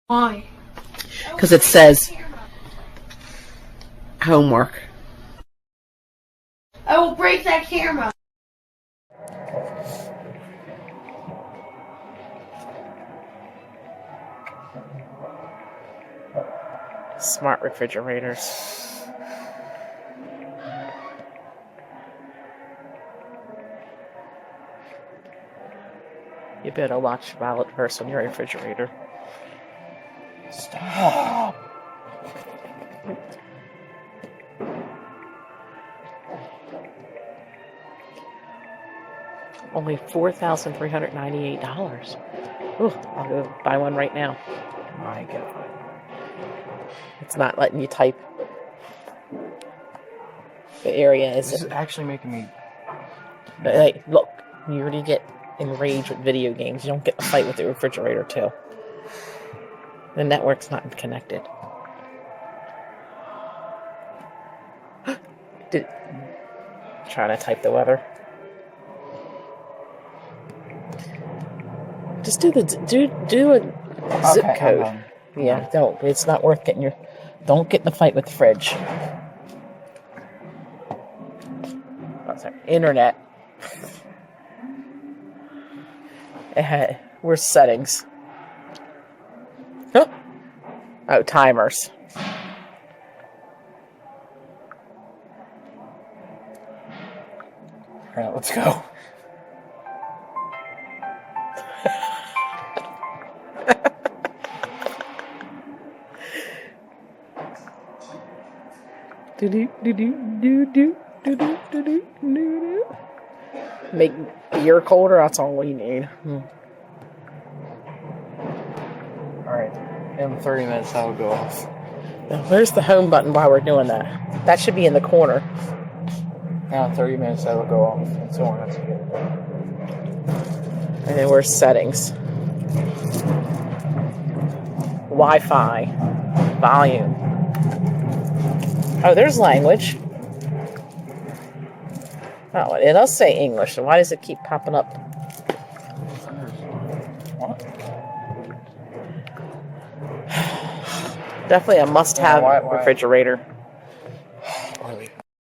Why? Because it says homework. I will break that camera. Smart refrigerators. You better watch Violet Verse on your refrigerator. Stop! Only $4,398. Ooh, I'll go buy one right now. My God. It's not letting you type. The area This is. is actually making me... Hey, look, you already get enraged with video games. You don't get to fight with the refrigerator, too. The network's not connected. Trying to type the weather. Just do a zip code. Yeah, don't. It's not worth getting your. Don't get in a fight with the fridge. Oh, sorry. Internet. Where's settings? Huh? Oh, timers. Alright, let's go. Make beer colder, that's all we need. Alright, in 30 minutes that'll go off. Now, where's the home button while we're doing that? That should be in the corner. Now in 30 minutes that'll go off, and someone has to get it done. And then where's settings? Wi-Fi. Volume. Oh, there's language. Oh, it does say English, so why does it keep popping up? What? Definitely a must-have refrigerator.